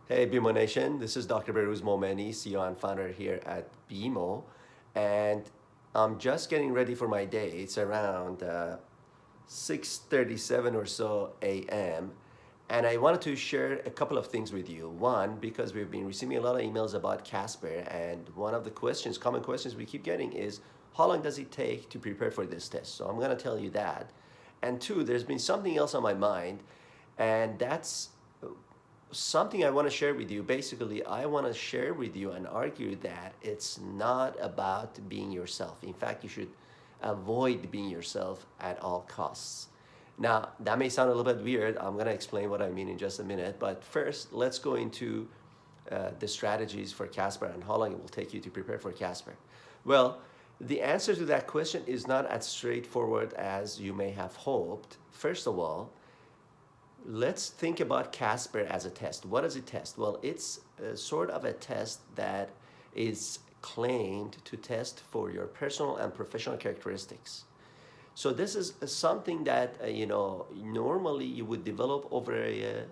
Hey, BeMo Nation. This is Dr. Beruz Momeni, CEO and founder here at BeMo. And I'm just getting ready for my day. It's around 6:37 or so a.m. And I wanted to share a couple of things with you. One, because we've been receiving a lot of emails about CASPer, and one of the common questions we keep getting is, how long does it take to prepare for this test? So I'm going to tell you that. And two, there's been something else on my mind, and that's something I want to share with you. Basically, I want to share with you and argue that it's not about being yourself. In fact, you should avoid being yourself at all costs. Now, that may sound a little bit weird. I'm going to explain what I mean in just a minute. But first, let's go into the strategies for CASPer and how long it will take you to prepare for CASPer. Well, the answer to that question is not as straightforward as you may have hoped. First of all, let's think about CASPer as a test. What does it test? Well, it's sort of a test that is claimed to test for your personal and professional characteristics. So this is something that normally you would develop over a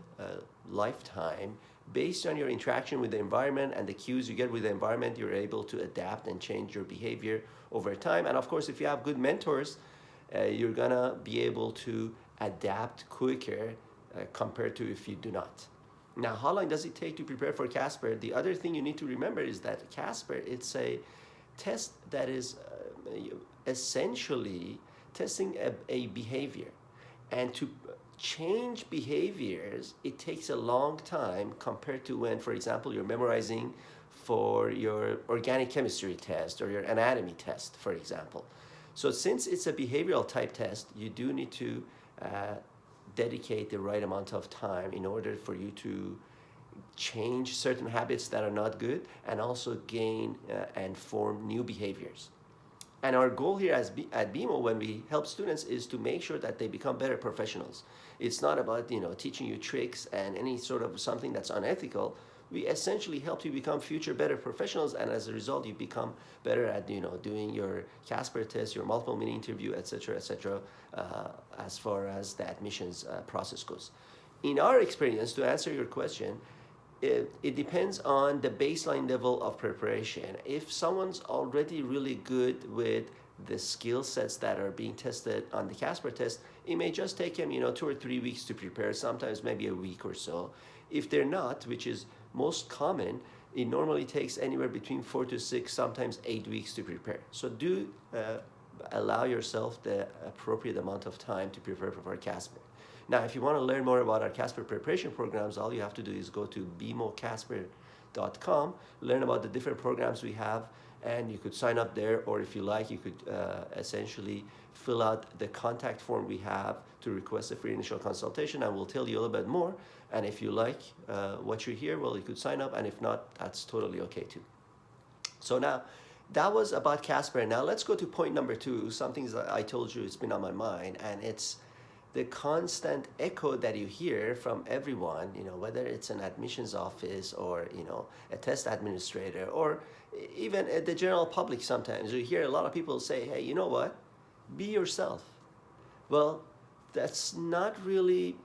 lifetime based on your interaction with the environment and the cues you get with the environment. You're able to adapt and change your behavior over time. And of course, if you have good mentors, you're gonna be able to adapt quicker compared to if you do not. Now, how long does it take to prepare for CASPer? The other thing you need to remember is that CASPer, it's a test that is essentially testing a behavior. And to change behaviors, it takes a long time compared to when, for example, you're memorizing for your organic chemistry test or your anatomy test, for example. So since it's a behavioral type test, you do need to dedicate the right amount of time in order for you to change certain habits that are not good and also gain and form new behaviors. And our goal here at BeMo, when we help students, is to make sure that they become better professionals. It's not about teaching you tricks and any sort of something that's unethical. We essentially help you become future better professionals, and as a result, you become better at doing your CASPer test, your multiple mini interview, etc., as far as the admissions process goes. In our experience, to answer your question, it depends on the baseline level of preparation. If someone's already really good with the skill sets that are being tested on the CASPer test, it may just take them 2 or 3 weeks to prepare, sometimes maybe a week or so. If they're not, which is most common, it normally takes anywhere between 4 to 6, sometimes 8 weeks to prepare. So do allow yourself the appropriate amount of time to prepare for CASPer. Now, if you want to learn more about our CASPer preparation programs, all you have to do is go to BeMo.blog, learn about the different programs we have, and you could sign up there, or if you like, you could essentially fill out the contact form we have to request a free initial consultation, and we'll tell you a little bit more. And if you like what you hear, well, you could sign up, and if not, that's totally okay too. So now, that was about CASPer. Now let's go to point number 2, something that I told you it's been on my mind, and it's the constant echo that you hear from everyone, whether it's an admissions office or, a test administrator, or even the general public. Sometimes you hear a lot of people say, hey, you know what? Be yourself. Well, that's not really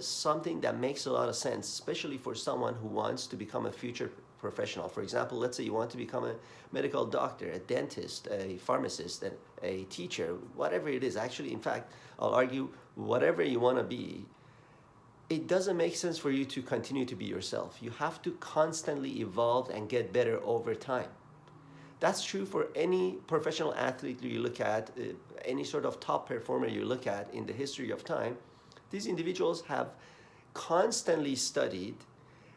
something that makes a lot of sense, especially for someone who wants to become a future professional. For example, let's say you want to become a medical doctor, a dentist, a pharmacist, a teacher, whatever it is. Actually, in fact, I'll argue whatever you want to be, it doesn't make sense for you to continue to be yourself. You have to constantly evolve and get better over time. That's true for any professional athlete you look at, any sort of top performer you look at in the history of time. These individuals have constantly studied,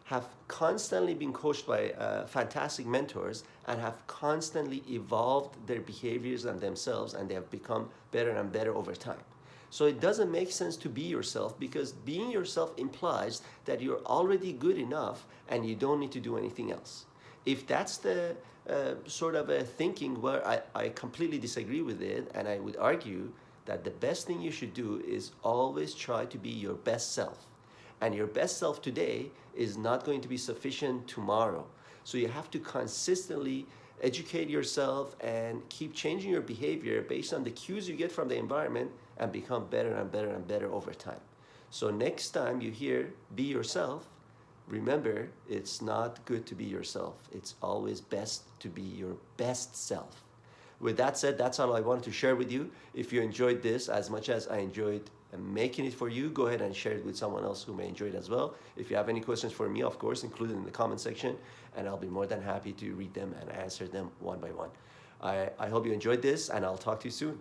have constantly been coached by fantastic mentors, and have constantly evolved their behaviors and themselves, and they have become better and better over time. So it doesn't make sense to be yourself, because being yourself implies that you're already good enough and you don't need to do anything else. If that's the sort of a thinking, where I completely disagree with it, and I would argue that the best thing you should do is always try to be your best self. And your best self today is not going to be sufficient tomorrow. So you have to consistently educate yourself and keep changing your behavior based on the cues you get from the environment, and become better and better and better over time. So next time you hear be yourself, remember, it's not good to be yourself. It's always best to be your best self. With that said, that's all I wanted to share with you. If you enjoyed this as much as I enjoyed making it for you, go ahead and share it with someone else who may enjoy it as well. If you have any questions for me, of course, include it in the comment section, and I'll be more than happy to read them and answer them one by one. I hope you enjoyed this, and I'll talk to you soon.